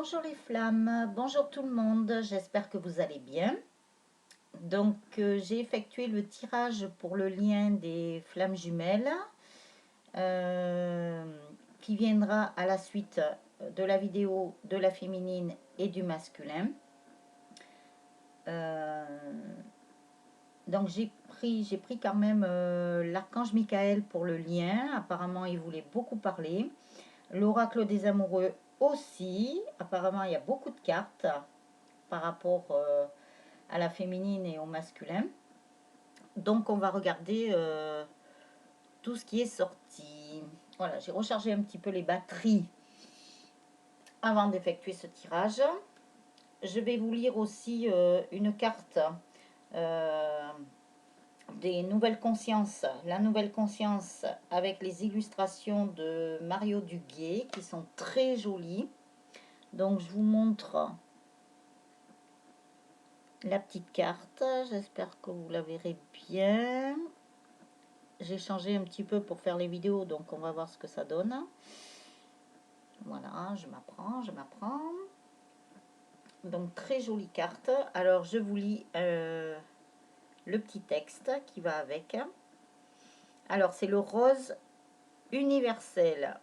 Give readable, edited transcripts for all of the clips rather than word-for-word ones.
Bonjour les flammes, bonjour tout le monde, j'espère que vous allez bien. Donc j'ai effectué le tirage pour le lien des flammes jumelles euh, qui viendra à la suite de la vidéo de la féminine et du masculin. Euh, donc j'ai pris quand même l'archange Michael pour le lien, apparemment il voulait beaucoup parler. L'oracle des amoureux aussi, apparemment il y a beaucoup de cartes par rapport à la féminine et au masculin. Donc on va regarder tout ce qui est sorti. Voilà, j'ai rechargé un petit peu les batteries avant d'effectuer ce tirage. Je vais vous lire aussi une carte euh, des nouvelles consciences, la nouvelle conscience avec les illustrations de Mario Duguay qui sont très jolies. Donc je vous montre la petite carte, j'espère que vous la verrez bien. J'ai changé un petit peu pour faire les vidéos, donc on va voir ce que ça donne. Voilà, je m'apprends. Donc très jolie carte. Alors je vous lis le petit texte qui va avec. Alors c'est le rose universel.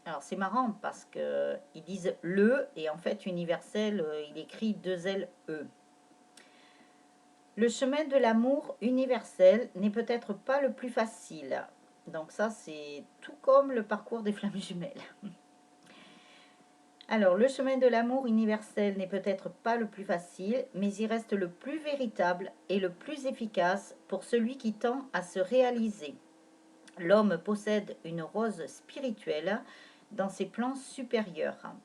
Alors c'est marrant parce que ils disent le et en fait universel, il écrit 2 L E. Le chemin de l'amour universel n'est peut-être pas le plus facile. Donc ça c'est tout comme le parcours des flammes jumelles. Alors, le chemin de l'amour universel n'est peut-être pas le plus facile, mais il reste le plus véritable et le plus efficace pour celui qui tend à se réaliser. L'homme possède une rose spirituelle dans ses plans supérieurs.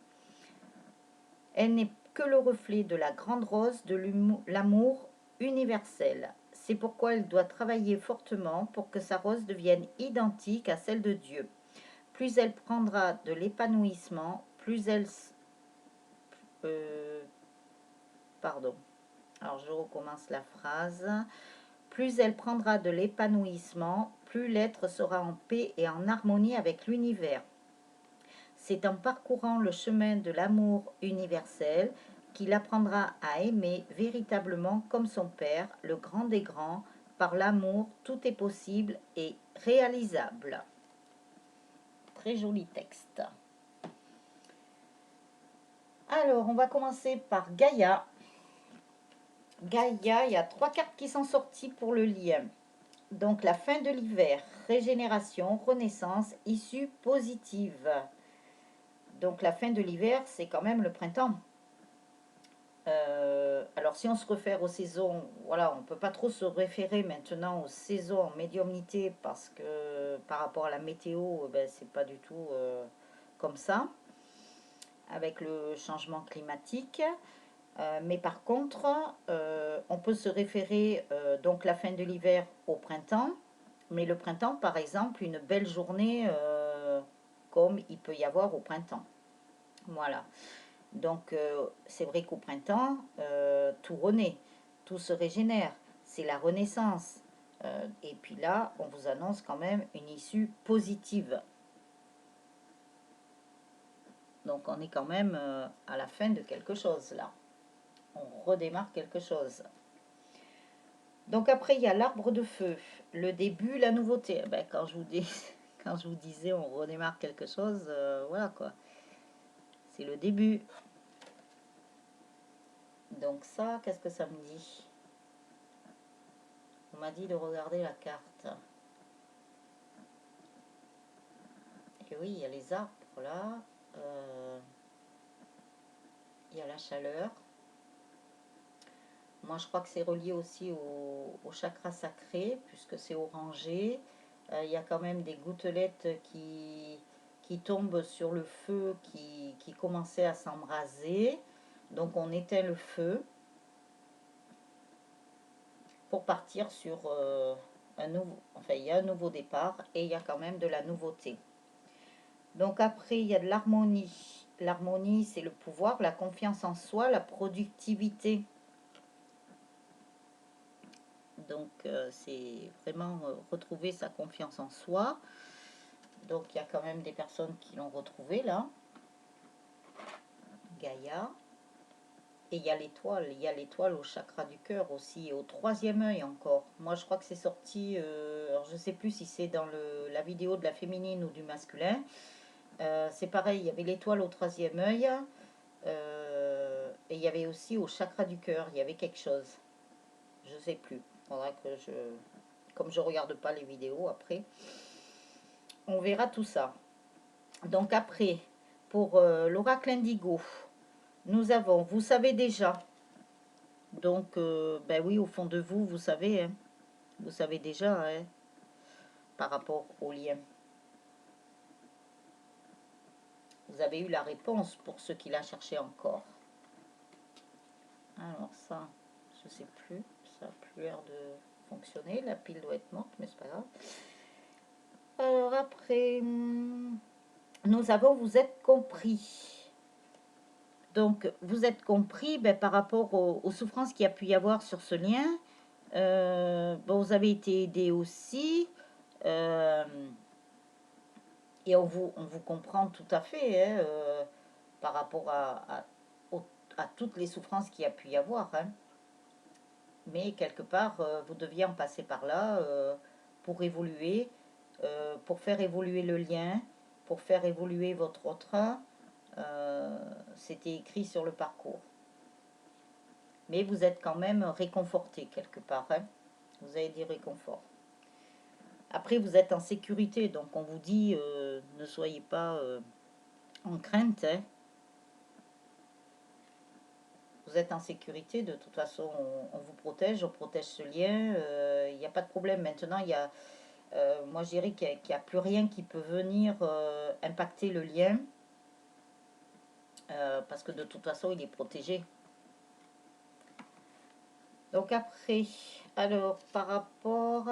Elle n'est que le reflet de la grande rose de l'amour universel. C'est pourquoi elle doit travailler fortement pour que sa rose devienne identique à celle de Dieu. Plus elle prendra de l'épanouissement, plus elle pardon. Alors je recommence la phrase. Plus elle prendra de l'épanouissement, plus l'être sera en paix et en harmonie avec l'univers. C'est en parcourant le chemin de l'amour universel qu'il apprendra à aimer véritablement comme son Père, le grand des grands. Par l'amour, tout est possible et réalisable. Très joli texte. Alors, on va commencer par Gaïa. Gaïa, il y a 3 cartes qui sont sorties pour le lien. Donc la fin de l'hiver, régénération, renaissance, issue positive. Donc la fin de l'hiver, c'est quand même le printemps. Alors si on se réfère aux saisons, voilà, on ne peut pas trop se référer maintenant aux saisons en médiumnité parce que par rapport à la météo, ben, c'est pas du tout comme ça, avec le changement climatique. Mais par contre, on peut se référer donc la fin de l'hiver au printemps. Mais le printemps, par exemple, une belle journée comme il peut y avoir au printemps. Voilà. Donc, c'est vrai qu'au printemps, tout renaît, tout se régénère. C'est la renaissance. Et puis là, on vous annonce quand même une issue positive. Donc, on est quand même à la fin de quelque chose là. On redémarre quelque chose. Donc après, il y a l'arbre de feu, le début, la nouveauté. Ben, quand je vous disais on redémarre quelque chose, voilà quoi. C'est le début. Donc ça, qu'est-ce que ça me dit? On m'a dit de regarder la carte. Et oui, il y a les arbres là. Il y a la chaleur. Moi, je crois que c'est relié aussi au chakra sacré, puisque c'est orangé. Il y a quand même des gouttelettes qui tombent sur le feu qui commençait à s'embraser. Donc, on éteint le feu pour partir sur un nouveau... Enfin, il y a un nouveau départ et il y a quand même de la nouveauté. Donc, après, il y a de l'harmonie. L'harmonie, c'est le pouvoir, la confiance en soi, la productivité. Donc, c'est vraiment retrouver sa confiance en soi. Donc, il y a quand même des personnes qui l'ont retrouvé là. Gaïa. Et il y a l'étoile au chakra du cœur aussi, et au troisième œil encore. Moi, je crois que c'est sorti, alors je ne sais plus si c'est dans la vidéo de la féminine ou du masculin. C'est pareil, il y avait l'étoile au troisième œil, et il y avait aussi au chakra du cœur, il y avait quelque chose. Je ne sais plus. Faudra que comme je regarde pas les vidéos après, on verra tout ça. Donc après, pour l'oracle indigo, nous avons, vous savez déjà. Donc, ben oui, au fond de vous, vous savez, hein, vous savez déjà, hein, par rapport au lien. Vous avez eu la réponse pour ceux qui la cherchaient encore. Alors ça, je sais plus, ça n'a plus l'air de fonctionner. La pile doit être morte, mais c'est pas grave. Alors après, nous avons vous êtes compris. Donc, vous êtes compris ben, par rapport aux souffrances qu'il y a pu y avoir sur ce lien. Bon, vous avez été aidé aussi. Et on vous comprend tout à fait hein, par rapport à toutes les souffrances qu'il y a pu y avoir. Hein. Mais quelque part, vous deviez en passer par là pour évoluer, pour faire évoluer le lien, pour faire évoluer votre autre. C'était écrit sur le parcours. Mais vous êtes quand même réconforté quelque part. Hein. Vous avez dit réconfort. Après, vous êtes en sécurité, donc on vous dit ne soyez pas en crainte. Hein. Vous êtes en sécurité, de toute façon, on vous protège, on protège ce lien. Il n'y a pas de problème. Maintenant, moi, je dirais qu'il n'y a plus rien qui peut venir impacter le lien parce que de toute façon, il est protégé. Donc après, alors par rapport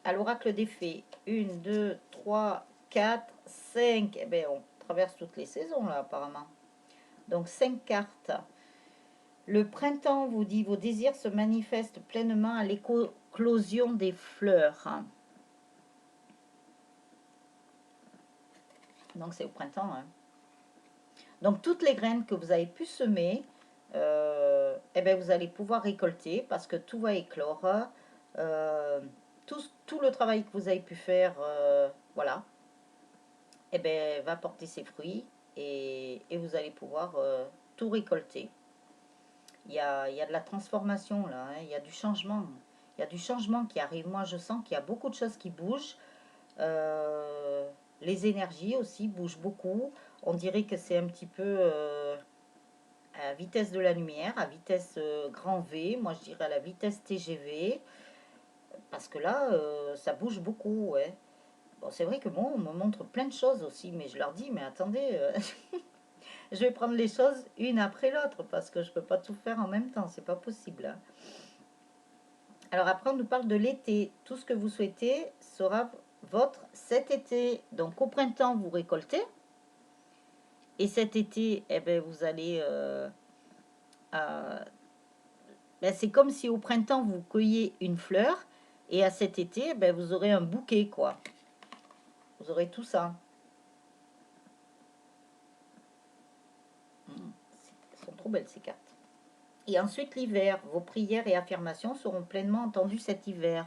à l'oracle des fées, 1, 2, 3, 4, 5, eh bien, on traverse toutes les saisons là apparemment. Donc 5 cartes. Le printemps vous dit vos désirs se manifestent pleinement à l'éclosion des fleurs. Donc c'est au printemps. Hein. Donc toutes les graines que vous avez pu semer, eh bien, vous allez pouvoir récolter parce que tout va éclore. Tout le travail que vous avez pu faire, voilà, eh bien, va porter ses fruits et vous allez pouvoir tout récolter. Il y a de la transformation là, hein, il y a du changement. Il y a du changement qui arrive. Moi, je sens qu'il y a beaucoup de choses qui bougent. Les énergies aussi bougent beaucoup. On dirait que c'est un petit peu à vitesse de la lumière, à vitesse grand V. Moi, je dirais à la vitesse TGV. Parce que là, ça bouge beaucoup. Ouais. Bon, c'est vrai que moi, on me montre plein de choses aussi. Mais je leur dis, mais attendez, je vais prendre les choses une après l'autre. Parce que je ne peux pas tout faire en même temps. C'est pas possible. Hein. Alors après, on nous parle de l'été. Tout ce que vous souhaitez sera votre cet été. Donc au printemps, vous récoltez. Et cet été, eh ben, vous allez... ben, c'est comme si au printemps, vous cueillez une fleur. Et à cet été, ben, vous aurez un bouquet, quoi. Vous aurez tout ça. Elles sont trop belles, ces cartes. Et ensuite, l'hiver. Vos prières et affirmations seront pleinement entendues cet hiver.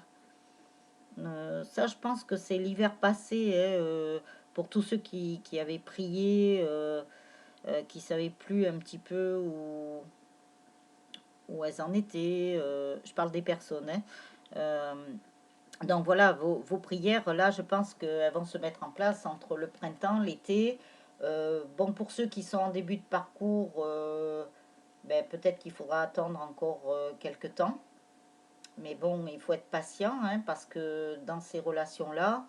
Ça, je pense que c'est l'hiver passé, hein, pour tous ceux qui avaient prié, qui ne savaient plus un petit peu où elles en étaient. Je parle des personnes. Hein. Donc voilà, vos prières, là, je pense qu'elles vont se mettre en place entre le printemps, l'été. Bon, pour ceux qui sont en début de parcours, ben, peut-être qu'il faudra attendre encore quelques temps. Mais bon, il faut être patient, hein, parce que dans ces relations-là,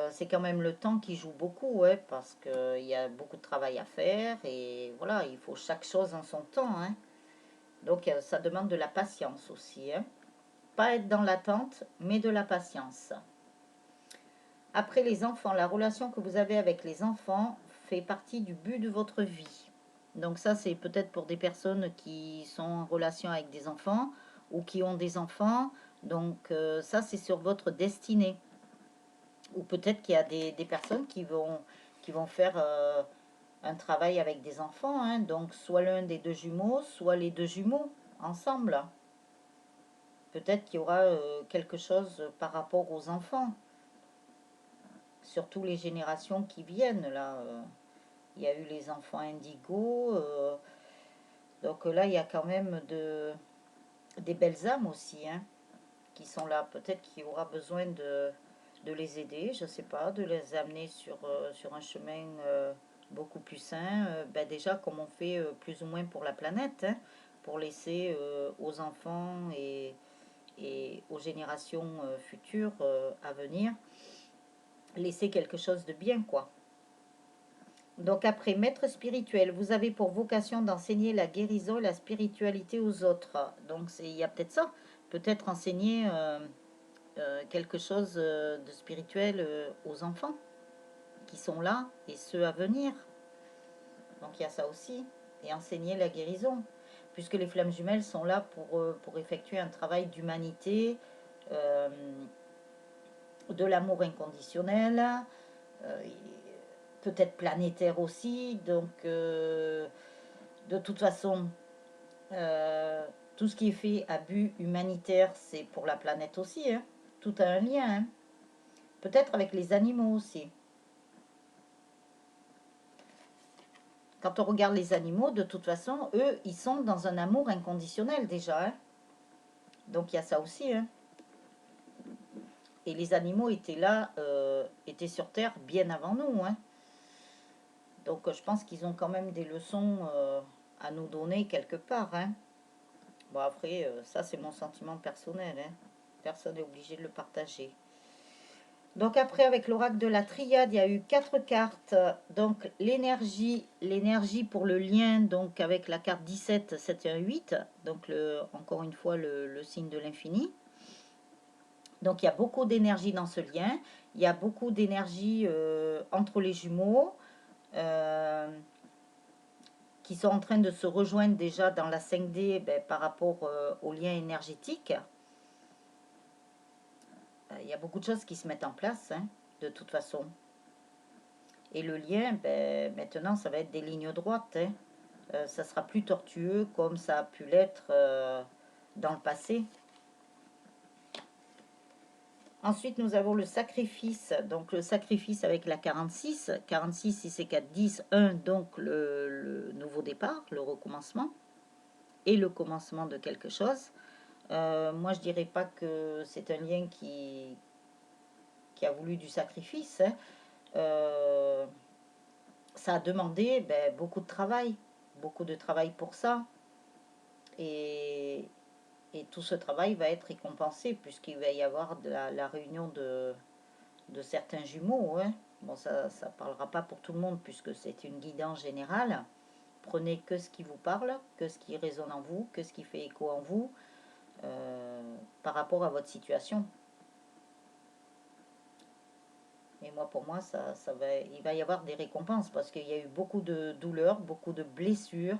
c'est quand même le temps qui joue beaucoup, ouais, parce qu'il y a beaucoup de travail à faire et voilà, il faut chaque chose en son temps. Hein. Donc ça demande de la patience aussi. Hein. Pas être dans l'attente, mais de la patience. Après les enfants, la relation que vous avez avec les enfants fait partie du but de votre vie. Donc ça, c'est peut-être pour des personnes qui sont en relation avec des enfants ou qui ont des enfants. Donc ça, c'est sur votre destinée. Ou peut-être qu'il y a des personnes qui vont faire un travail avec des enfants, hein, donc soit l'un des deux jumeaux, soit les deux jumeaux ensemble. Peut-être qu'il y aura quelque chose par rapport aux enfants, surtout les générations qui viennent là. Il y a eu les enfants indigos, donc là il y a quand même des belles âmes aussi, hein, qui sont là. Peut-être qu'il y aura besoin de les aider, je ne sais pas, de les amener sur un chemin beaucoup plus sain. Ben déjà, comme on fait plus ou moins pour la planète, hein, pour laisser aux enfants et aux générations futures à venir, laisser quelque chose de bien, quoi. Donc après, maître spirituel, vous avez pour vocation d'enseigner la guérison et la spiritualité aux autres. Donc il y a peut-être ça, peut-être enseigner quelque chose de spirituel aux enfants qui sont là et ceux à venir. Donc il y a ça aussi. Et enseigner la guérison. Puisque les flammes jumelles sont là pour effectuer un travail d'humanité, euh, de l'amour inconditionnel, euh, peut-être planétaire aussi. Donc de toute façon, tout ce qui est fait à but humanitaire, c'est pour la planète aussi. Hein. Tout a un lien. Hein. Peut-être avec les animaux aussi. Quand on regarde les animaux, de toute façon, eux, ils sont dans un amour inconditionnel déjà. Hein. Donc il y a ça aussi. Hein. Et les animaux étaient là, étaient sur Terre bien avant nous. Hein. Donc je pense qu'ils ont quand même des leçons à nous donner quelque part. Hein. Bon après, ça c'est mon sentiment personnel. Hein. Personne n'est obligé de le partager. Donc après, avec l'oracle de la triade, il y a eu 4 cartes. Donc l'énergie pour le lien, donc avec la carte 17, 7 et 1, 8. Donc encore une fois, le signe de l'infini. Donc il y a beaucoup d'énergie dans ce lien. Il y a beaucoup d'énergie entre les jumeaux qui sont en train de se rejoindre déjà dans la 5D ben, par rapport au lien énergétique. Il y a beaucoup de choses qui se mettent en place, hein, de toute façon. Et le lien, ben, maintenant, ça va être des lignes droites. Hein. Ça sera plus tortueux comme ça a pu l'être dans le passé. Ensuite, nous avons le sacrifice. Donc, le sacrifice avec la 46. 46, 6 et 4, 10, 1. Donc, le nouveau départ, le recommencement. Et le commencement de quelque chose. Moi, je dirais pas que c'est un lien qui a voulu du sacrifice. Hein. Ça a demandé ben, beaucoup de travail. Beaucoup de travail pour ça. Et tout ce travail va être récompensé puisqu'il va y avoir la réunion de certains jumeaux. Hein. Bon, ça ne parlera pas pour tout le monde puisque c'est une guidance générale. Prenez que ce qui vous parle, que ce qui résonne en vous, que ce qui fait écho en vous par rapport à votre situation. Et moi, pour moi, il va y avoir des récompenses parce qu'il y a eu beaucoup de douleurs, beaucoup de blessures,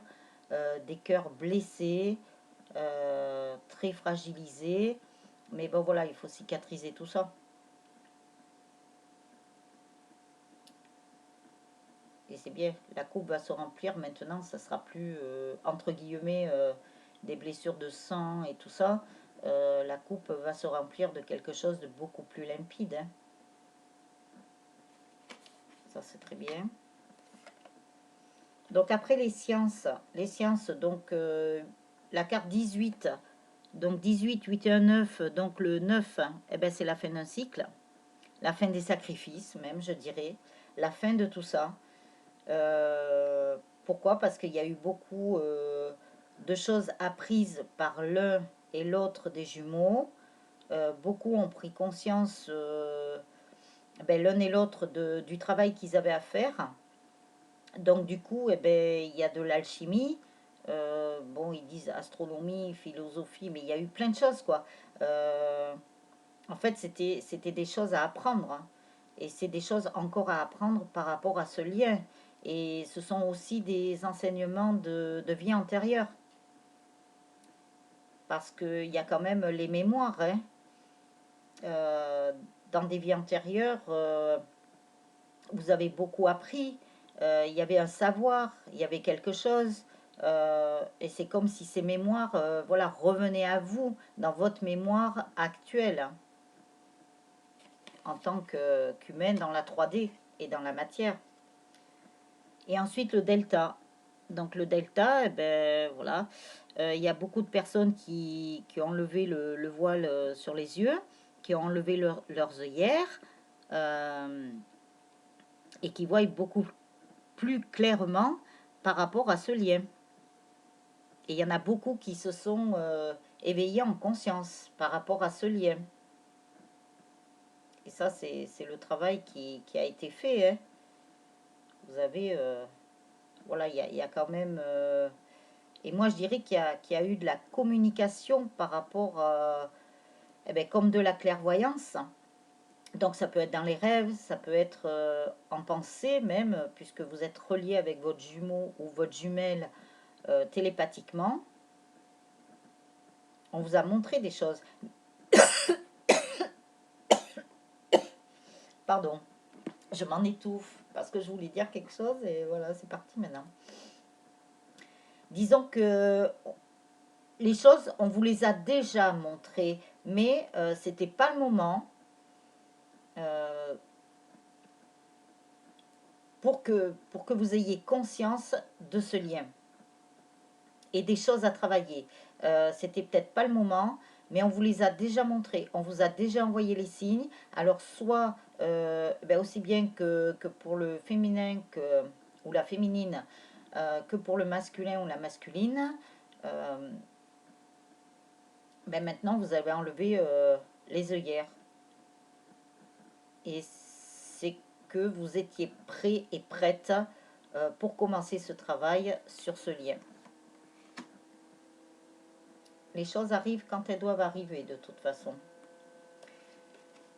des cœurs blessés, très fragilisés. Mais bon, voilà, il faut cicatriser tout ça. Et c'est bien, la coupe va se remplir maintenant, ça sera plus, entre guillemets, des blessures de sang et tout ça. La coupe va se remplir de quelque chose de beaucoup plus limpide. Hein. Ça, c'est très bien. Donc après les sciences, donc la carte 18, donc 18, 8 et 1, 9, donc le 9, eh ben, c'est la fin d'un cycle, la fin des sacrifices même, je dirais, la fin de tout ça. Pourquoi? Parce qu'il y a eu beaucoup de choses apprises par l'un et l'autre des jumeaux. Beaucoup ont pris conscience, ben, l'un et l'autre du travail qu'ils avaient à faire. Donc du coup, eh ben, il y a de l'alchimie. Bon, ils disent astronomie, philosophie, mais il y a eu plein de choses, quoi. En fait, c'était des choses à apprendre. Hein. Et c'est des choses encore à apprendre par rapport à ce lien. Et ce sont aussi des enseignements de vie antérieure. Parce qu'il y a quand même les mémoires. Hein. Dans des vies antérieures, vous avez beaucoup appris. il y avait un savoir, il y avait quelque chose. Et c'est comme si ces mémoires voilà, revenaient à vous dans votre mémoire actuelle en tant qu'humaine dans la 3D et dans la matière. Et ensuite le delta. Donc le delta, eh ben, voilà, il y a beaucoup de personnes qui ont enlevé le voile sur les yeux, qui ont enlevé leurs œillères et qui voient beaucoup plus clairement par rapport à ce lien. Et il y en a beaucoup qui se sont éveillés en conscience par rapport à ce lien. Et ça, c'est le travail qui a été fait. Hein. Vous avez, voilà, il y a quand même... et moi, je dirais qu'il y a eu de la communication par rapport, eh ben, comme de la clairvoyance. Donc, ça peut être dans les rêves, ça peut être en pensée même, puisque vous êtes relié avec votre jumeau ou votre jumelle télépathiquement. On vous a montré des choses. Pardon, je m'en étouffe parce que je voulais dire quelque chose et voilà, c'est parti maintenant. Disons que les choses, on vous les a déjà montrées, mais c'était pas le moment pour que vous ayez conscience de ce lien et des choses à travailler. C'était peut-être pas le moment, mais on vous les a déjà montrés, on vous a déjà envoyé les signes. Alors soit ben aussi bien que pour le féminin ou la féminine, que pour le masculin ou la masculine, ben maintenant vous avez enlevé les œillères. Et c'est que vous étiez prêt et prête pour commencer ce travail sur ce lien. Les choses arrivent quand elles doivent arriver de toute façon.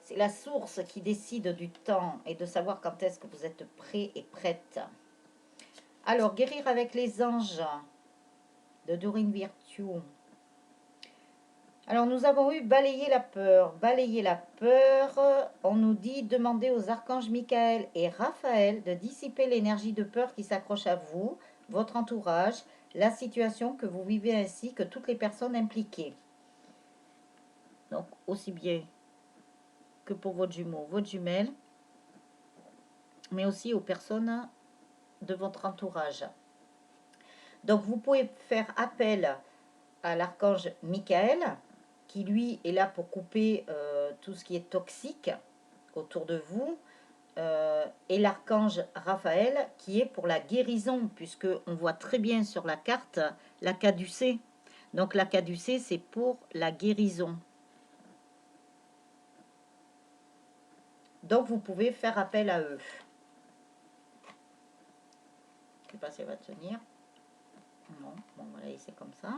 C'est la source qui décide du temps et de savoir quand est-ce que vous êtes prêt et prête. Alors, guérir avec les anges de Dorine Virtue. Alors, nous avons eu balayer la peur. Balayer la peur, on nous dit demander aux archanges Michael et Raphaël de dissiper l'énergie de peur qui s'accroche à vous, votre entourage, la situation que vous vivez ainsi que toutes les personnes impliquées. Donc, aussi bien que pour votre jumeau, votre jumelle, mais aussi aux personnes de votre entourage. Donc, vous pouvez faire appel à l'archange Michael, qui lui est là pour couper tout ce qui est toxique autour de vous, et l'archange Raphaël, qui est pour la guérison, puisque on voit très bien sur la carte la caducée. Donc, la caducée, c'est pour la guérison. Donc, vous pouvez faire appel à eux. Je ne sais pas si elle va tenir. Non, bon, voilà, c'est comme ça.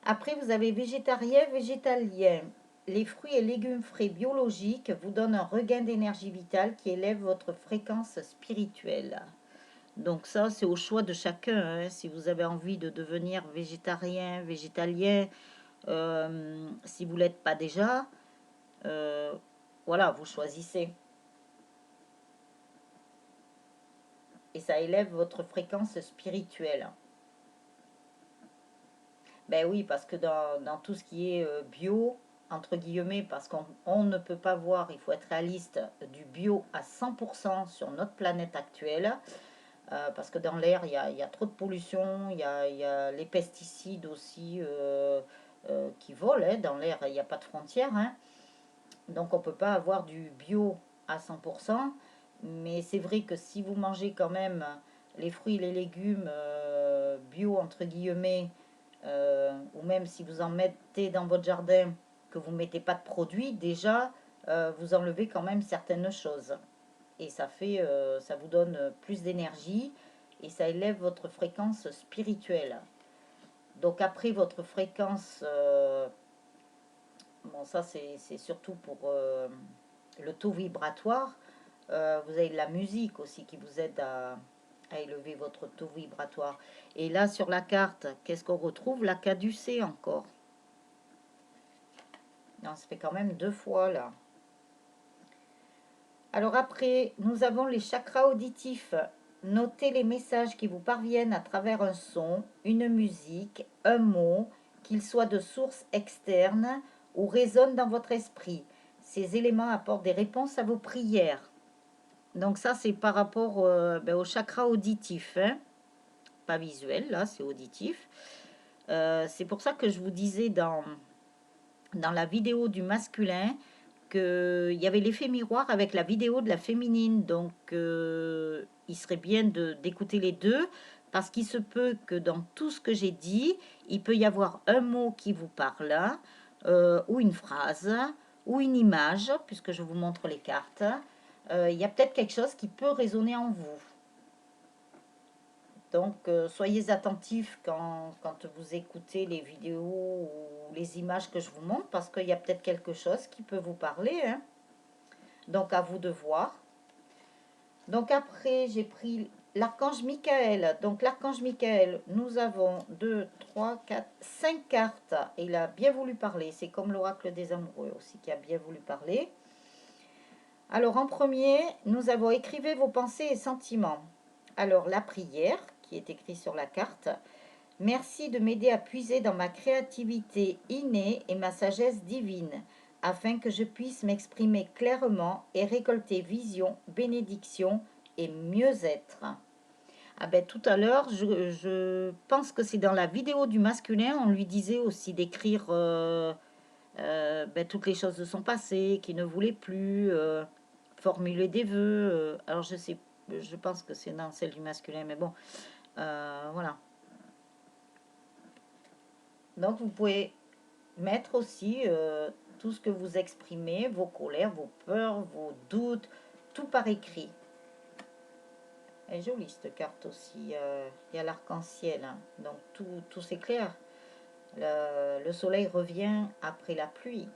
Après, vous avez végétarien, végétalien. Les fruits et légumes frais biologiques vous donnent un regain d'énergie vitale qui élève votre fréquence spirituelle. Donc ça, c'est au choix de chacun. Hein. Si vous avez envie de devenir végétarien, végétalien, si vous ne l'êtes pas déjà, voilà, vous choisissez. Et ça élève votre fréquence spirituelle. Ben oui, parce que dans tout ce qui est bio, entre guillemets, parce qu'on ne peut pas voir, il faut être réaliste, du bio à 100% sur notre planète actuelle, parce que dans l'air, il y a trop de pollution, il y a les pesticides aussi qui volent, hein, dans l'air, il n'y a pas de frontières, hein. Donc on ne peut pas avoir du bio à 100%, mais c'est vrai que si vous mangez quand même les fruits et les légumes bio, entre guillemets, ou même si vous en mettez dans votre jardin, que vous ne mettez pas de produits, déjà, vous enlevez quand même certaines choses. Et ça fait, ça vous donne plus d'énergie et ça élève votre fréquence spirituelle. Donc après votre fréquence, bon ça c'est surtout pour le taux vibratoire, vous avez de la musique aussi qui vous aide à élever votre taux vibratoire. Et là, sur la carte, qu'est-ce qu'on retrouve? La caducée encore. Non, ça fait quand même 2 fois, là. Alors après, nous avons les chakras auditifs. Notez les messages qui vous parviennent à travers un son, une musique, un mot, qu'ils soient de source externe ou résonnent dans votre esprit. Ces éléments apportent des réponses à vos prières. Donc ça, c'est par rapport au chakra auditif, hein. Pas visuel, là, c'est auditif. C'est pour ça que je vous disais dans la vidéo du masculin qu'il y avait l'effet miroir avec la vidéo de la féminine. Donc, il serait bien d'écouter les deux, parce qu'il se peut que dans tout ce que j'ai dit, il peut y avoir un mot qui vous parle, ou une phrase, ou une image, puisque je vous montre les cartes. Il y a peut-être quelque chose qui peut résonner en vous. Donc, soyez attentifs quand vous écoutez les vidéos ou les images que je vous montre, parce qu'il y a peut-être quelque chose qui peut vous parler, hein. Donc, à vous de voir. Donc, après, j'ai pris l'archange Michael. Donc, l'archange Michael, nous avons 2, 3, 4, 5 cartes. Il a bien voulu parler. C'est comme l'oracle des amoureux aussi qui a bien voulu parler. Alors, en premier, nous avons écrivez vos pensées et sentiments. Alors, la prière, qui est écrite sur la carte. Merci de m'aider à puiser dans ma créativité innée et ma sagesse divine, afin que je puisse m'exprimer clairement et récolter vision, bénédiction et mieux-être. Ah ben, tout à l'heure, je pense que c'est dans la vidéo du masculin, on lui disait aussi d'écrire toutes les choses de son passé, qu'il ne voulait plus, formuler des vœux. Alors je pense que c'est dans celle du masculin, mais bon, voilà. Donc vous pouvez mettre aussi tout ce que vous exprimez, vos colères, vos peurs, vos doutes, tout par écrit. Elle est jolie cette carte aussi. Il y a l'arc-en-ciel, hein. Donc tout s'éclaire. Le soleil revient après la pluie.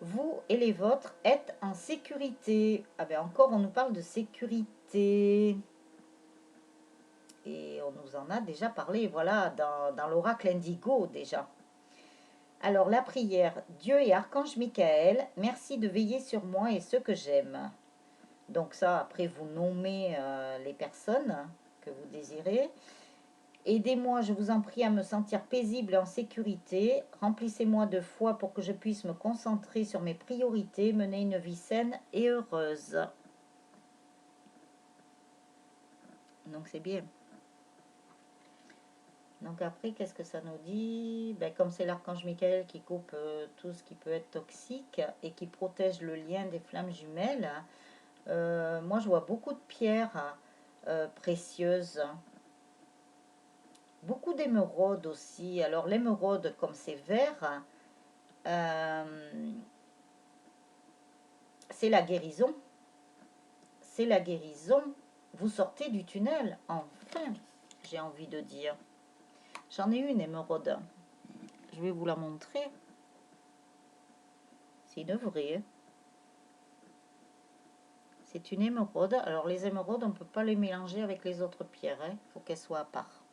Vous et les vôtres êtes en sécurité. Ah ben encore, on nous parle de sécurité. Et on nous en a déjà parlé, voilà, dans l'oracle indigo déjà. Alors la prière, Dieu et Archange Michael, merci de veiller sur moi et ceux que j'aime. Donc ça, après vous nommez les personnes que vous désirez. Aidez-moi, je vous en prie, à me sentir paisible et en sécurité. Remplissez-moi de foi pour que je puisse me concentrer sur mes priorités, mener une vie saine et heureuse. Donc c'est bien. Donc après, qu'est-ce que ça nous dit? Ben, comme c'est l'archange Michael qui coupe tout ce qui peut être toxique et qui protège le lien des flammes jumelles, moi je vois beaucoup de pierres précieuses, beaucoup d'émeraudes aussi. Alors l'émeraude, comme c'est vert, c'est la guérison. C'est la guérison. Vous sortez du tunnel, enfin, j'ai envie de dire. J'en ai une émeraude. Je vais vous la montrer. C'est une vraie. C'est une émeraude. Alors les émeraudes, on ne peut pas les mélanger avec les autres pierres. Il faut qu'elles soient à part.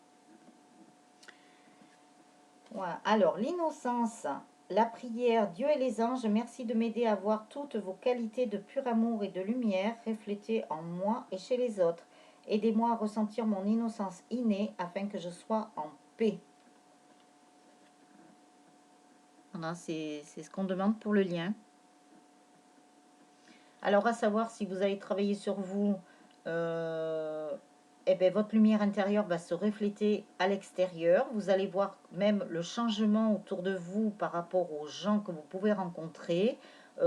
Voilà. Alors l'innocence, la prière, Dieu et les anges, merci de m'aider à voir toutes vos qualités de pur amour et de lumière reflétées en moi et chez les autres. Aidez-moi à ressentir mon innocence innée afin que je sois en paix. Voilà, c'est ce qu'on demande pour le lien. Alors, à savoir, si vous allez travailler sur vous, eh bien, votre lumière intérieure va se refléter à l'extérieur. Vous allez voir même le changement autour de vous par rapport aux gens que vous pouvez rencontrer.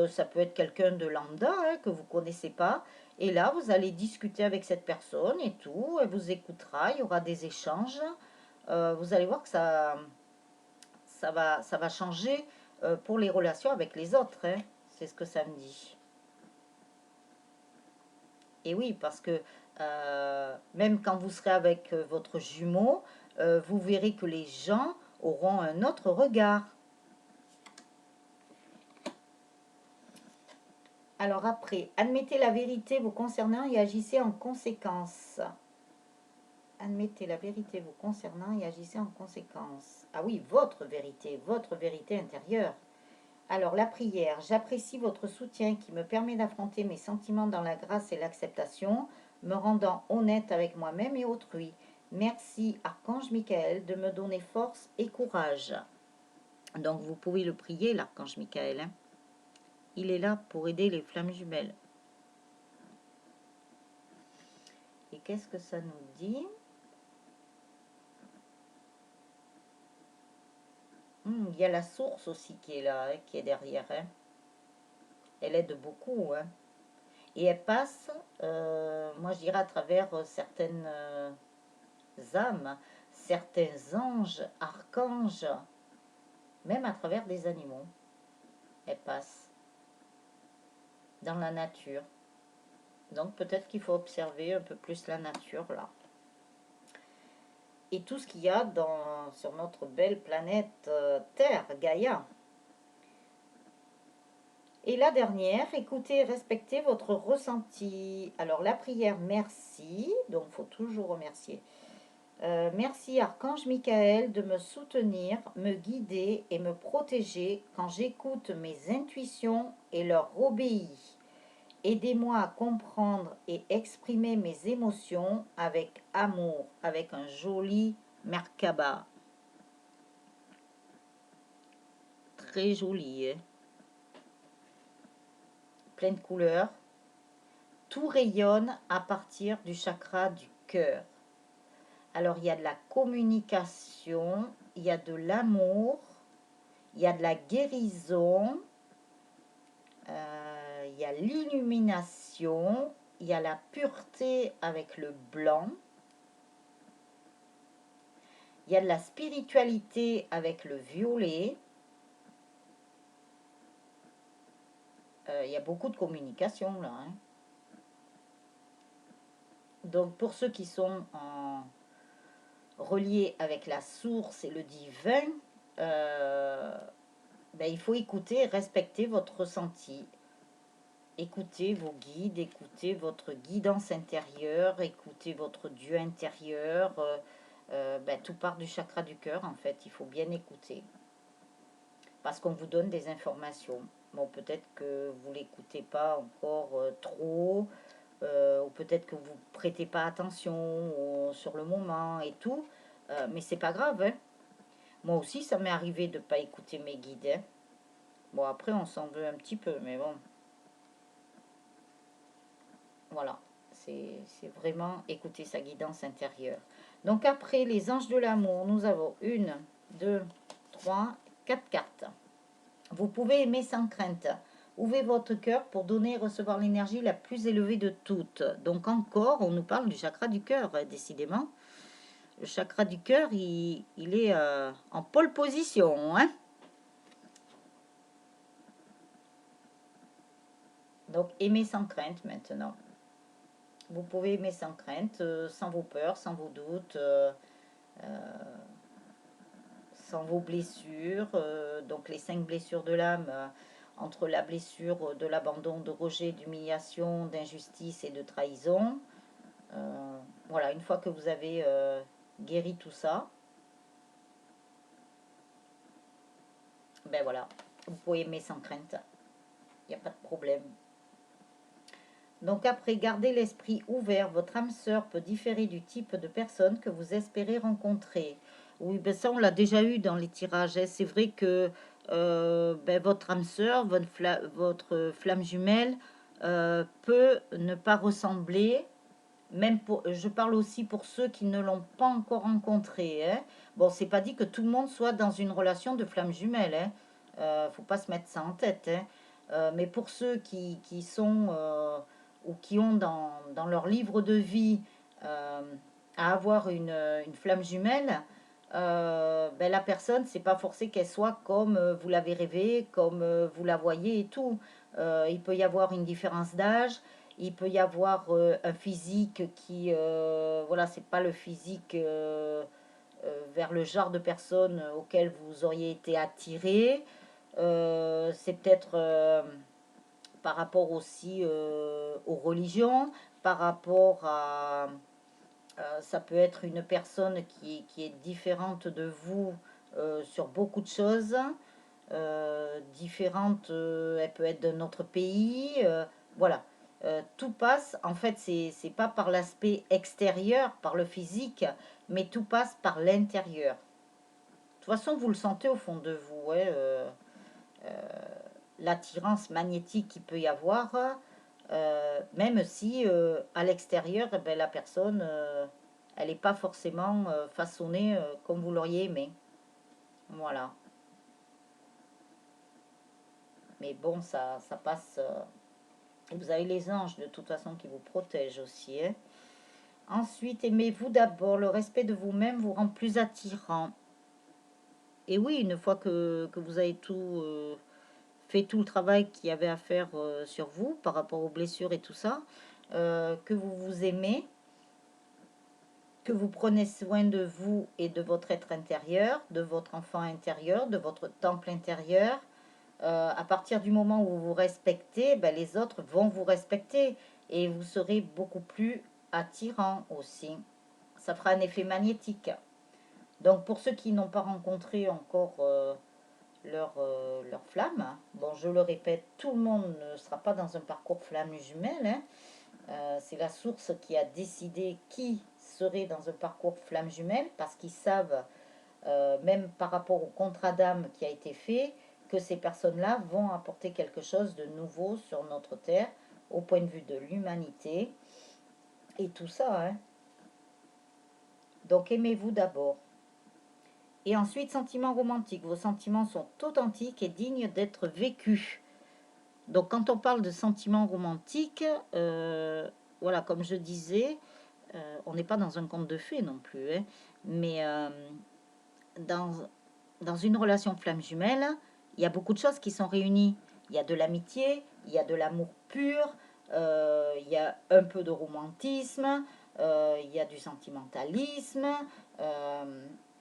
Ça peut être quelqu'un de lambda, hein, que vous ne connaissez pas. Et là, vous allez discuter avec cette personne et tout. Elle vous écoutera, il y aura des échanges. Vous allez voir que ça va changer pour les relations avec les autres, hein. C'est ce que ça me dit. Et oui, parce que même quand vous serez avec votre jumeau, vous verrez que les gens auront un autre regard. Alors après, admettez la vérité vous concernant et agissez en conséquence. Admettez la vérité vous concernant et agissez en conséquence. Ah oui, votre vérité intérieure. Alors la prière, j'apprécie votre soutien qui me permet d'affronter mes sentiments dans la grâce et l'acceptation. me rendant honnête avec moi-même et autrui. Merci, Archange Michael, de me donner force et courage. Donc vous pouvez le prier, l'Archange Michael. Hein. Il est là pour aider les flammes jumelles. Et qu'est-ce que ça nous dit? Il y a la source aussi qui est là, hein, qui est derrière. Hein. Elle aide beaucoup. Hein. Et elle passe, moi je dirais, à travers certaines âmes, certains anges, archanges, même à travers des animaux. Elle passe dans la nature. Donc peut-être qu'il faut observer un peu plus la nature là. Et tout ce qu'il y a sur notre belle planète Terre, Gaïa. Et la dernière, écoutez et respectez votre ressenti. Alors la prière merci, donc il faut toujours remercier. Merci Archange Michael de me soutenir, me guider et me protéger quand j'écoute mes intuitions et leur obéis. Aidez-moi à comprendre et exprimer mes émotions avec amour, avec un joli Merkaba. Très joli, hein? Plein de couleurs. Tout rayonne à partir du chakra du cœur. Alors, il y a de la communication, il y a de l'amour, il y a de la guérison, il y a l'illumination, il y a la pureté avec le blanc, il y a de la spiritualité avec le violet, il y a beaucoup de communication là. Hein. Donc, pour ceux qui sont reliés avec la source et le divin, il faut écouter et respecter votre ressenti. Écoutez vos guides, écoutez votre guidance intérieure, écoutez votre Dieu intérieur. Tout part du chakra du cœur, en fait. Il faut bien écouter. Parce qu'on vous donne des informations. Bon, peut-être que vous ne l'écoutez pas encore trop, ou peut-être que vous ne prêtez pas attention sur le moment et tout. Mais c'est pas grave. Hein. Moi aussi, ça m'est arrivé de ne pas écouter mes guides. Hein. Bon, après, on s'en veut un petit peu, mais bon. Voilà, c'est vraiment écouter sa guidance intérieure. Donc après les anges de l'amour, nous avons 1, 2, 3, 4 cartes. Vous pouvez aimer sans crainte. Ouvrez votre cœur pour donner et recevoir l'énergie la plus élevée de toutes. Donc encore, on nous parle du chakra du cœur, décidément. Le chakra du cœur, il est en pole position. Hein. Donc aimer sans crainte maintenant. Vous pouvez aimer sans crainte, sans vos peurs, sans vos doutes, sans vos blessures. Donc les 5 blessures de l'âme, entre la blessure de l'abandon, de rejet, d'humiliation, d'injustice et de trahison. Voilà, une fois que vous avez guéri tout ça, ben voilà, vous pouvez aimer sans crainte. Il n'y a pas de problème. Donc après, gardez l'esprit ouvert. Votre âme sœur peut différer du type de personne que vous espérez rencontrer. Oui, ben ça, on l'a déjà eu dans les tirages. Hein. C'est vrai que votre âme sœur, votre flamme jumelle, peut ne pas ressembler. Même je parle aussi pour ceux qui ne l'ont pas encore rencontré. Hein. Bon, c'est pas dit que tout le monde soit dans une relation de flamme jumelle. Hein. Faut pas se mettre ça en tête. Hein. Mais pour ceux qui sont ou qui ont dans leur livre de vie à avoir une flamme jumelle, la personne, c'est pas forcé qu'elle soit comme vous l'avez rêvé, comme vous la voyez et tout. Il peut y avoir une différence d'âge, il peut y avoir un physique qui, voilà, c'est pas le physique vers le genre de personne auquel vous auriez été attiré. C'est peut-être par rapport aussi aux religions, par rapport à... ça peut être une personne qui est différente de vous sur beaucoup de choses, différente, elle peut être d'un autre pays, voilà. tout passe, en fait, c'est pas par l'aspect extérieur, par le physique, mais tout passe par l'intérieur. De toute façon, vous le sentez au fond de vous, ouais, l'attirance magnétique qu'il peut y avoir, même si à l'extérieur, eh ben, la personne, elle n'est pas forcément façonnée comme vous l'auriez aimé. Voilà. Mais bon, ça passe. Et vous avez les anges de toute façon qui vous protègent aussi, hein. Ensuite, aimez-vous d'abord. Le respect de vous-même vous rend plus attirant. Et oui, une fois que vous avez fait tout le travail qu'il y avait à faire sur vous par rapport aux blessures et tout ça, que vous vous aimez, que vous prenez soin de vous et de votre être intérieur, de votre enfant intérieur, de votre temple intérieur, à partir du moment où vous vous respectez, ben, les autres vont vous respecter et vous serez beaucoup plus attirant aussi. Ça fera un effet magnétique. Donc pour ceux qui n'ont pas rencontré encore leur flamme, bon je le répète, tout le monde ne sera pas dans un parcours flamme jumelle, hein. C'est la source qui a décidé qui serait dans un parcours flamme jumelle parce qu'ils savent, même par rapport au contrat d'âme qui a été fait, que ces personnes-là vont apporter quelque chose de nouveau sur notre Terre au point de vue de l'humanité et tout ça, hein. Donc aimez-vous d'abord. Et ensuite, sentiments romantiques. Vos sentiments sont authentiques et dignes d'être vécus. Donc quand on parle de sentiments romantiques, voilà, comme je disais, on n'est pas dans un conte de fées non plus, hein, mais dans, dans une relation flamme jumelle, il y a beaucoup de choses qui sont réunies. Il y a de l'amitié, il y a de l'amour pur, il y a un peu de romantisme, il y a du sentimentalisme.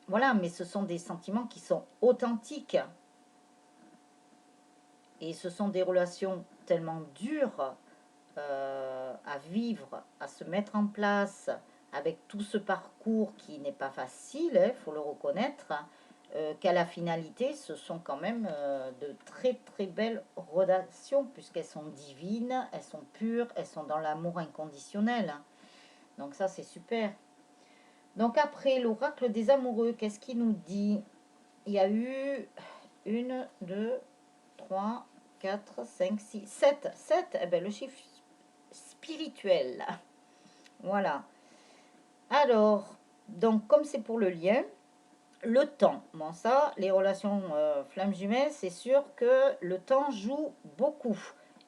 Voilà, mais ce sont des sentiments qui sont authentiques. Et ce sont des relations tellement dures à vivre, à se mettre en place, avec tout ce parcours qui n'est pas facile, il faut le reconnaître, qu'à la finalité, ce sont quand même de très très belles relations, puisqu'elles sont divines, elles sont pures, elles sont dans l'amour inconditionnel. Donc ça, c'est super. Donc après, l'oracle des amoureux, qu'est-ce qu'il nous dit? Il y a eu une, deux, 3, 4, 5, 6, 7. 7, eh ben, le chiffre spirituel. Voilà. Alors, donc comme c'est pour le lien, le temps. Bon ça, les relations flammes jumelles, c'est sûr que le temps joue beaucoup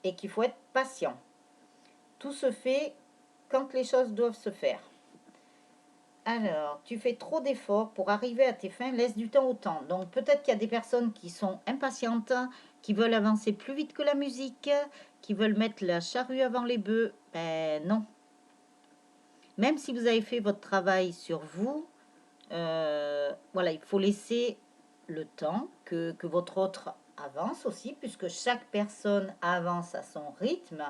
et qu'il faut être patient. Tout se fait quand les choses doivent se faire. Alors, tu fais trop d'efforts pour arriver à tes fins, laisse du temps au temps. Donc peut-être qu'il y a des personnes qui sont impatientes, qui veulent avancer plus vite que la musique, qui veulent mettre la charrue avant les bœufs. Ben non. Même si vous avez fait votre travail sur vous, voilà, il faut laisser le temps que votre autre avance aussi, puisque chaque personne avance à son rythme.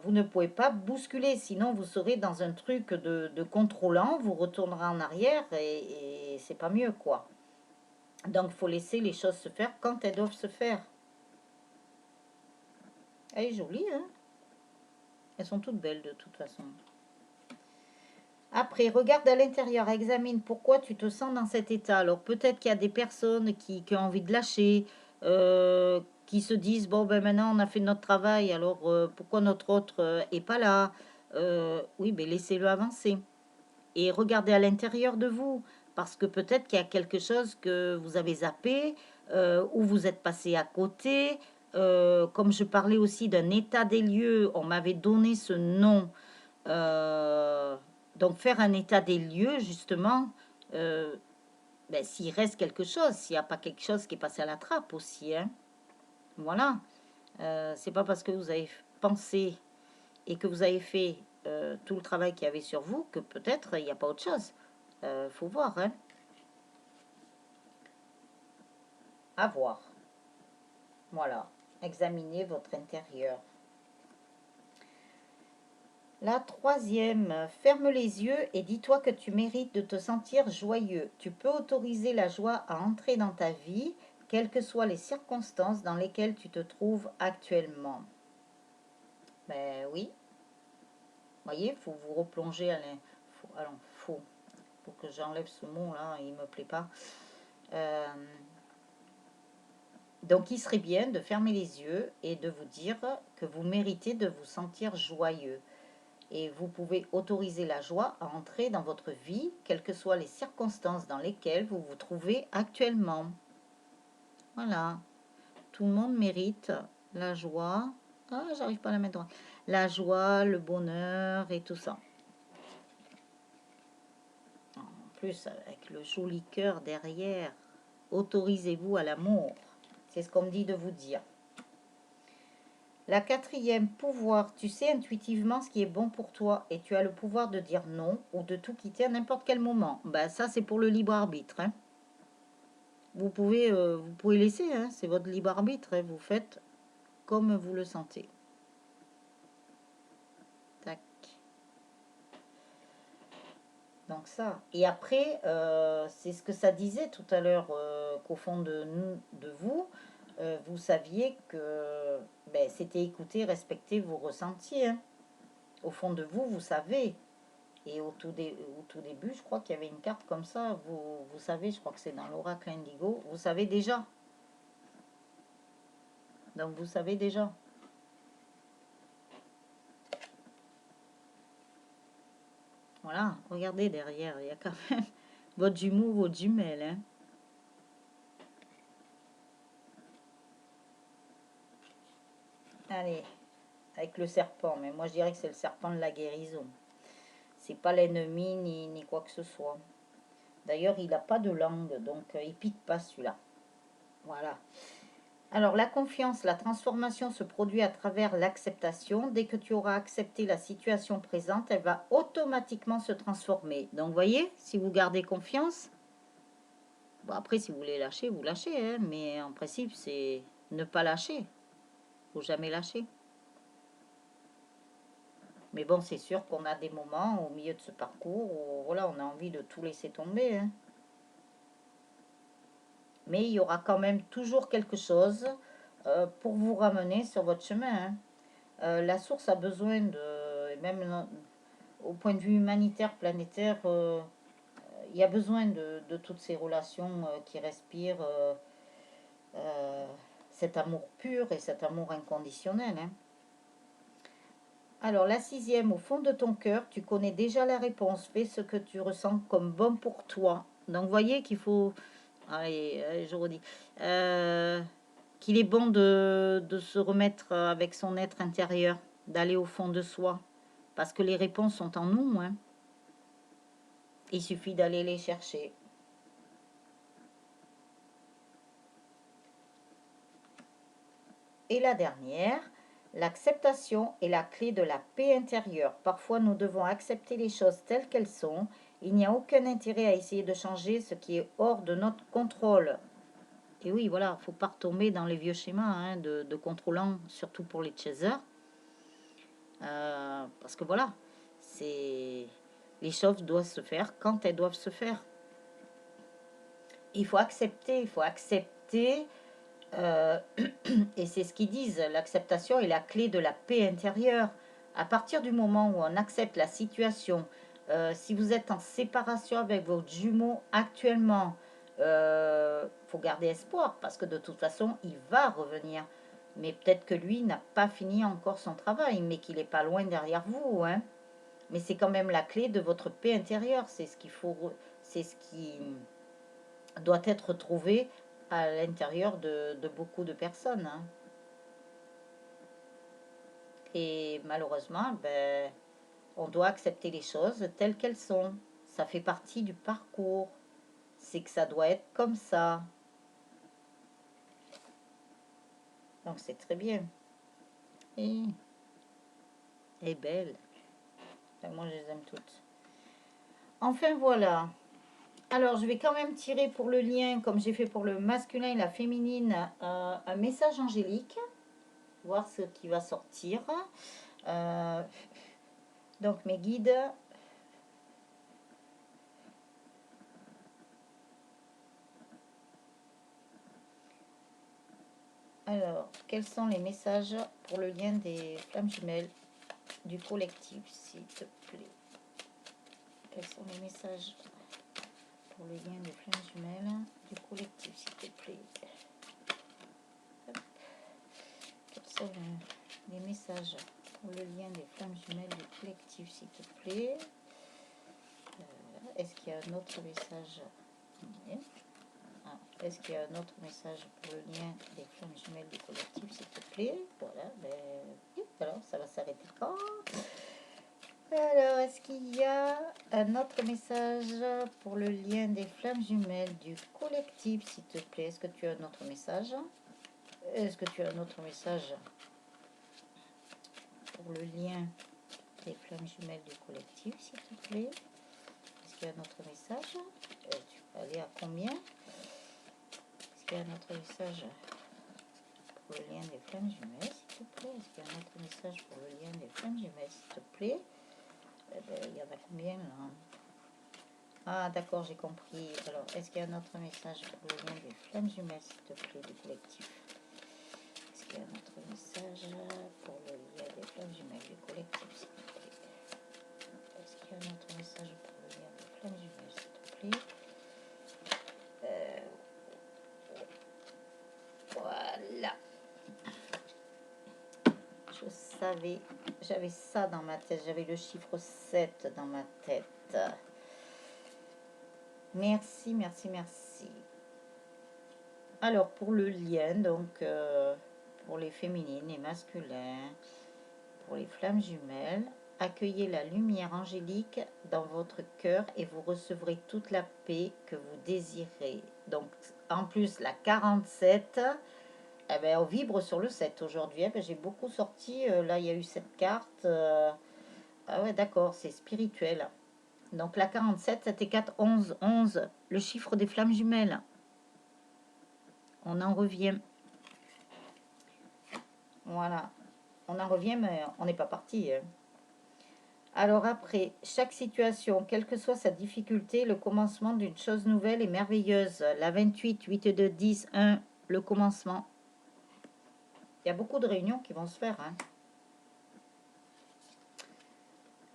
Vous ne pouvez pas bousculer, sinon vous serez dans un truc de contrôlant, vous retournerez en arrière et c'est pas mieux, quoi. Donc il faut laisser les choses se faire quand elles doivent se faire. Elle est jolie, hein? Elles sont toutes belles de toute façon. Après, regarde à l'intérieur, examine pourquoi tu te sens dans cet état. Alors peut-être qu'il y a des personnes qui ont envie de lâcher, qui se disent, bon ben maintenant on a fait notre travail, alors pourquoi notre autre est pas là? Oui, mais laissez-le avancer. Et regardez à l'intérieur de vous, parce que peut-être qu'il y a quelque chose que vous avez zappé, ou vous êtes passé à côté. Comme je parlais aussi d'un état des lieux, on m'avait donné ce nom. Euh, donc faire un état des lieux, justement, euh, ben, s'il reste quelque chose, s'il n'y a pas quelque chose qui est passé à la trappe aussi, hein. Voilà. C'est pas parce que vous avez pensé et que vous avez fait tout le travail qu'il y avait sur vous que peut-être il n'y a pas autre chose. Faut voir, hein. À voir. Voilà. Examinez votre intérieur. La troisième, ferme les yeux et dis-toi que tu mérites de te sentir joyeux. Tu peux autoriser la joie à entrer dans ta vie, quelles que soient les circonstances dans lesquelles tu te trouves actuellement. Ben oui. Voyez, il faut vous replonger à l'in... Alors, faut que j'enlève ce mot là, il me plaît pas. Euh, donc, il serait bien de fermer les yeux et de vous dire que vous méritez de vous sentir joyeux. Et vous pouvez autoriser la joie à entrer dans votre vie, quelles que soient les circonstances dans lesquelles vous vous trouvez actuellement. Voilà. Tout le monde mérite la joie. Ah, j'arrive pas à la mettre droite. La joie, le bonheur et tout ça. En plus, avec le joli cœur derrière, autorisez-vous à l'amour. C'est ce qu'on me dit de vous dire. La quatrième, pouvoir. Tu sais intuitivement ce qui est bon pour toi et tu as le pouvoir de dire non ou de tout quitter à n'importe quel moment. Ben, ça, c'est pour le libre arbitre. Hein. Vous pouvez laisser, hein, c'est votre libre arbitre. Hein. Vous faites comme vous le sentez. Tac. Donc ça. Et après, c'est ce que ça disait tout à l'heure, qu'au fond de vous, vous saviez que ben, c'était écouter, respecter vos ressentis. Hein. Au fond de vous, vous savez. Et au tout début, je crois qu'il y avait une carte comme ça. Vous savez, je crois que c'est dans l'oracle indigo. Vous savez déjà. Donc vous savez déjà. Voilà, regardez derrière, il y a quand même votre jumeau, votre jumelle. Hein. Allez, avec le serpent. Mais moi, je dirais que c'est le serpent de la guérison. C'est pas l'ennemi ni quoi que ce soit. D'ailleurs, il n'a pas de langue, donc il pique pas celui-là. Voilà. Alors, la confiance, la transformation se produit à travers l'acceptation. Dès que tu auras accepté la situation présente, elle va automatiquement se transformer. Donc, vous voyez, si vous gardez confiance, bon, après, si vous voulez lâcher, vous lâchez. Hein, mais en principe, c'est ne pas lâcher. Faut jamais lâcher. Mais bon, c'est sûr qu'on a des moments au milieu de ce parcours où voilà, on a envie de tout laisser tomber. Hein. Mais il y aura quand même toujours quelque chose pour vous ramener sur votre chemin. Hein. La source a besoin de, même au point de vue humanitaire, planétaire, il y a besoin de toutes ces relations qui respirent euh, cet amour pur et cet amour inconditionnel. Hein. Alors, la sixième, au fond de ton cœur, tu connais déjà la réponse. Fais ce que tu ressens comme bon pour toi. Donc, voyez qu'il faut... Allez, je redis. Qu'il est bon de se remettre avec son être intérieur, d'aller au fond de soi. Parce que les réponses sont en nous. Hein. Il suffit d'aller les chercher. Et la dernière, l'acceptation est la clé de la paix intérieure. Parfois, nous devons accepter les choses telles qu'elles sont. Il n'y a aucun intérêt à essayer de changer ce qui est hors de notre contrôle. Et oui, voilà, il ne faut pas retomber dans les vieux schémas hein, de contrôlant, surtout pour les chasers. Parce que voilà, c'est les choses doivent se faire quand elles doivent se faire. Il faut accepter, et c'est ce qu'ils disent, l'acceptation est la clé de la paix intérieure. À partir du moment où on accepte la situation, si vous êtes en séparation avec votre jumeau actuellement, faut garder espoir parce que de toute façon, il va revenir. Mais peut-être que lui n'a pas fini encore son travail, mais qu'il n'est pas loin derrière vous. Hein. Mais c'est quand même la clé de votre paix intérieure. C'est ce qu'il faut, c'est ce qui doit être trouvé à l'intérieur de beaucoup de personnes. Hein. Et malheureusement, ben, on doit accepter les choses telles qu'elles sont. Ça fait partie du parcours. C'est que ça doit être comme ça. Donc c'est très bien. Et, et belle. Enfin, moi, je les aime toutes. Enfin, voilà. Alors, je vais quand même tirer pour le lien, comme j'ai fait pour le masculin et la féminine, un message angélique. Voir ce qui va sortir. Euh, donc, mes guides. Alors, quels sont les messages pour le lien des flammes jumelles du collectif, s'il te plaît? Quels sont les messages pour le lien des flammes jumelles du collectif, s'il te plaît? Hop. Quels sont les messages pour le lien des flammes jumelles du collectif, s'il te plaît? Est-ce qu'il y a un autre message? Est-ce qu'il y a un autre message pour le lien des flammes jumelles du collectif, s'il te plaît? Voilà, alors ça va s'arrêter quand? Alors, est-ce qu'il y a un autre message pour le lien des flammes jumelles du collectif, s'il te plaît? Est-ce que tu as un autre message? Est-ce que tu as un autre message pour le lien des flammes jumelles du collectif, s'il te plaît? Est-ce qu'il y a un autre message? Tu peux aller à combien? Est-ce qu'il y a un autre message pour le lien des flammes jumelles, s'il te plaît? Est-ce qu'il y a un autre message pour le lien des flammes jumelles, s'il te plaît? Il y en a combien là? Ah d'accord, j'ai compris. Alors, est-ce qu'il y a un autre message pour le lien des flammes jumelles, s'il te plaît, du collectif? Est-ce qu'il y a un autre message pour le lien des flammes jumelles du collectif, s'il te plaît? Est-ce qu'il y a un autre message pour le lien des flammes jumelles, s'il te plaît? Voilà. Je savais, j'avais ça dans ma tête, j'avais le chiffre 7 dans ma tête. Merci, merci, merci. Alors, pour le lien, donc, pour les féminines et masculins, pour les flammes jumelles, accueillez la lumière angélique dans votre cœur et vous recevrez toute la paix que vous désirez. Donc, en plus, la 47, eh ben, on vibre sur le 7 aujourd'hui. Eh ben, j'ai beaucoup sorti, là, il y a eu cette carte. Ah ouais, d'accord, c'est spirituel. Donc, la 47, c'était 4, 11, 11, le chiffre des flammes jumelles. On en revient. Voilà. On en revient, mais on n'est pas parti. Alors après, chaque situation, quelle que soit sa difficulté, le commencement d'une chose nouvelle et merveilleuse. La 28, 8, 2, 10, 1, le commencement. Il y a beaucoup de réunions qui vont se faire.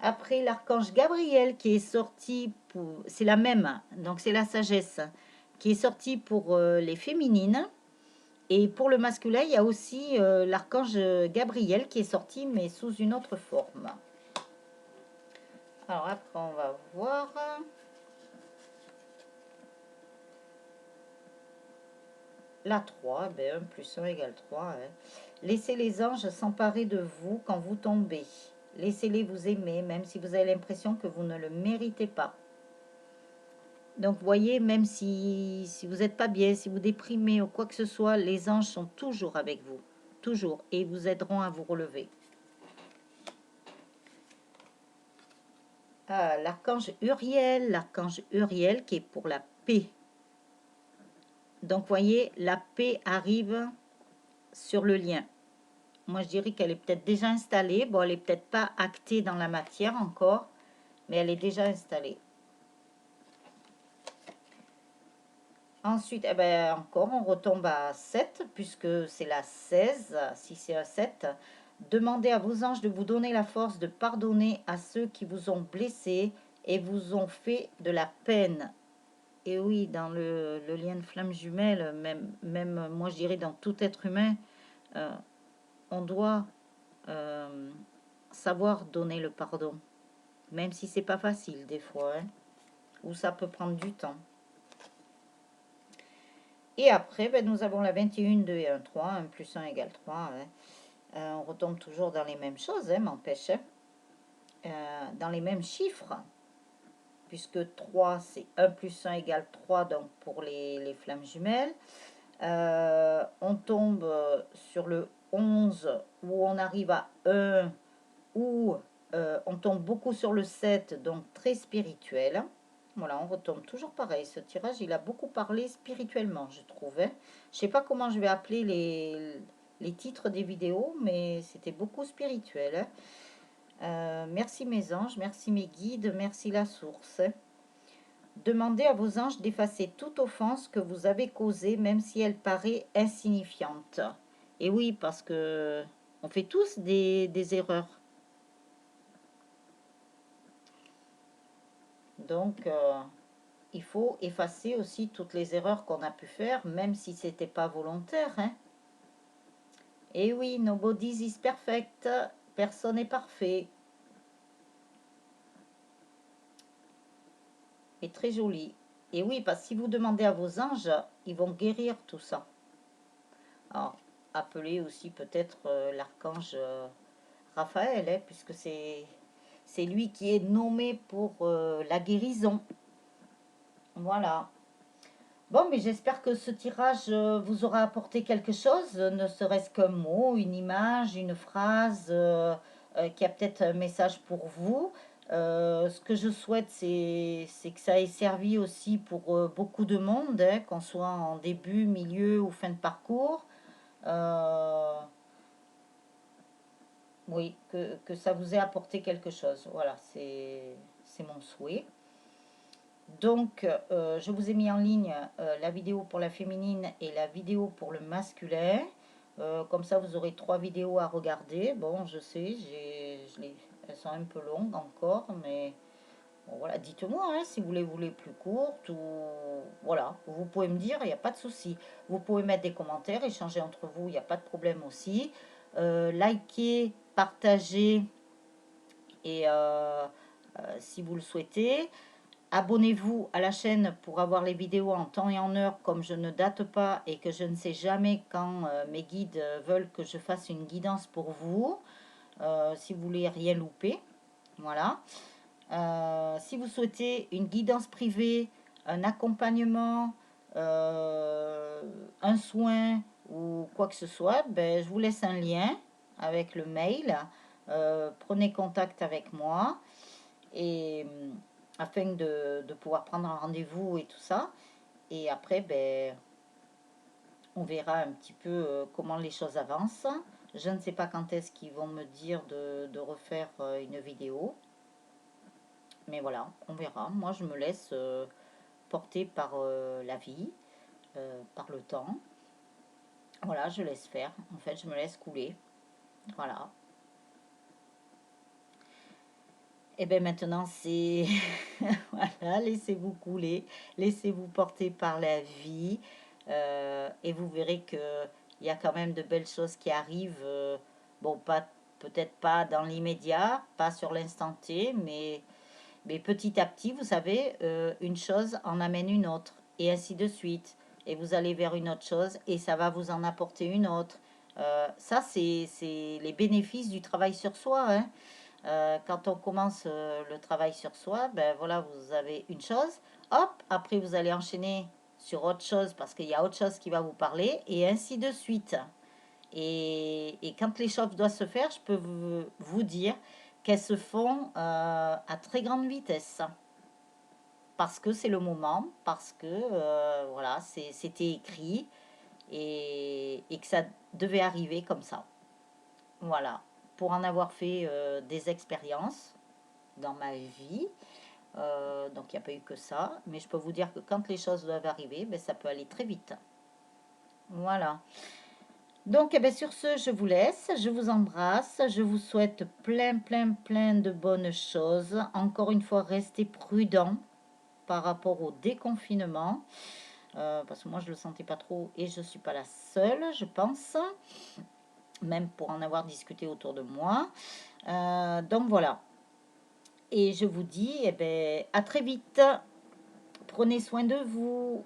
Après, l'archange Gabriel qui est sorti pour... C'est la même, donc c'est la sagesse, qui est sortie pour les féminines. Et pour le masculin, il y a aussi l'archange Gabriel qui est sorti, mais sous une autre forme. Alors après, on va voir. La 3, ben 1 plus 1 égale 3. Laissez les anges s'emparer de vous quand vous tombez. Laissez-les vous aimer, même si vous avez l'impression que vous ne le méritez pas. Donc, vous voyez, même si vous n'êtes pas bien, si vous déprimez ou quoi que ce soit, les anges sont toujours avec vous. Toujours. Et vous aideront à vous relever. Ah, l'archange Uriel qui est pour la paix. Donc, vous voyez, la paix arrive sur le lien. Moi, je dirais qu'elle est peut-être déjà installée. Bon, elle n'est peut-être pas actée dans la matière encore, mais elle est déjà installée. Ensuite, eh ben, encore, on retombe à 7, puisque c'est la 16, si c'est un 7. Demandez à vos anges de vous donner la force de pardonner à ceux qui vous ont blessé et vous ont fait de la peine. Et oui, dans le lien de flamme jumelle, même moi je dirais dans tout être humain, on doit savoir donner le pardon. Même si c'est pas facile des fois, ou ça peut prendre du temps. Et après, ben, nous avons la 21, 2 et 1, 3. 1 plus 1 égale 3. On retombe toujours dans les mêmes choses, m'empêche. Dans les mêmes chiffres. Puisque 3, c'est 1 plus 1 égale 3, donc pour les flammes jumelles. On tombe sur le 11, où on arrive à 1, où on tombe beaucoup sur le 7, donc très spirituel. Voilà, on retombe toujours pareil. Ce tirage, il a beaucoup parlé spirituellement, je trouve. Je ne sais pas comment je vais appeler les titres des vidéos, mais c'était beaucoup spirituel. Merci mes anges, merci mes guides, merci la source. Demandez à vos anges d'effacer toute offense que vous avez causée, même si elle paraît insignifiante. Et oui, parce que on fait tous des erreurs. Donc, il faut effacer aussi toutes les erreurs qu'on a pu faire, même si c'était pas volontaire, hein. Et oui, nobody is perfect. Personne n'est parfait. Et très joli. Et oui, parce que si vous demandez à vos anges, ils vont guérir tout ça. Alors, appelez aussi peut-être l'archange Raphaël, hein, puisque c'est lui qui est nommé pour la guérison. Voilà. Bon, mais j'espère que ce tirage vous aura apporté quelque chose, ne serait-ce qu'un mot, une image, une phrase, qui a peut-être un message pour vous. Ce que je souhaite, c'est que ça ait servi aussi pour beaucoup de monde, hein, qu'on soit en début, milieu ou fin de parcours. Euh, oui, que ça vous ait apporté quelque chose. Voilà, c'est mon souhait. Donc, je vous ai mis en ligne la vidéo pour la féminine et la vidéo pour le masculin. Comme ça, vous aurez 3 vidéos à regarder. Bon, je sais, elles sont un peu longues encore, mais bon, voilà, dites-moi hein, si vous les voulez plus courtes ou voilà, vous pouvez me dire, il n'y a pas de souci. Vous pouvez mettre des commentaires, échanger entre vous, il n'y a pas de problème aussi. Likez, partagez et si vous le souhaitez. Abonnez-vous à la chaîne pour avoir les vidéos en temps et en heure, comme je ne date pas et que je ne sais jamais quand mes guides veulent que je fasse une guidance pour vous, si vous voulez rien louper. Voilà. Si vous souhaitez une guidance privée, un accompagnement, un soin ou quoi que ce soit, ben, je vous laisse un lien avec le mail. Prenez contact avec moi et afin de pouvoir prendre un rendez-vous et tout ça. Et après, ben, on verra un petit peu comment les choses avancent. Je ne sais pas quand est-ce qu'ils vont me dire de refaire une vidéo. Mais voilà, on verra. Moi, je me laisse porter par la vie, par le temps. Voilà, je laisse faire. En fait, je me laisse couler. Voilà. Et bien maintenant, c'est... voilà, laissez-vous couler. Laissez-vous porter par la vie. Et vous verrez qu'il y a quand même de belles choses qui arrivent. Bon, pas, peut-être pas dans l'immédiat, pas sur l'instant T, mais petit à petit, vous savez, une chose en amène une autre, et ainsi de suite. Et vous allez vers une autre chose, et ça va vous en apporter une autre. Ça, c'est les bénéfices du travail sur soi. Hein. Quand on commence le travail sur soi, ben voilà, vous avez une chose. Hop, après vous allez enchaîner sur autre chose parce qu'il y a autre chose qui va vous parler, et ainsi de suite. Et quand les choses doivent se faire, je peux vous dire qu'elles se font à très grande vitesse. Parce que c'est le moment, parce que voilà, c'était écrit et que ça devait arriver comme ça. Voilà, pour en avoir fait des expériences dans ma vie, donc il n'y a pas eu que ça, mais je peux vous dire que quand les choses doivent arriver, ben, ça peut aller très vite. Voilà. Donc, eh bien, sur ce, je vous laisse, je vous embrasse, je vous souhaite plein, plein, plein de bonnes choses. Encore une fois, restez prudents par rapport au déconfinement, parce que moi, je ne le sentais pas trop et je ne suis pas la seule, je pense, même pour en avoir discuté autour de moi. Donc, voilà. Et je vous dis, eh bien, à très vite. Prenez soin de vous.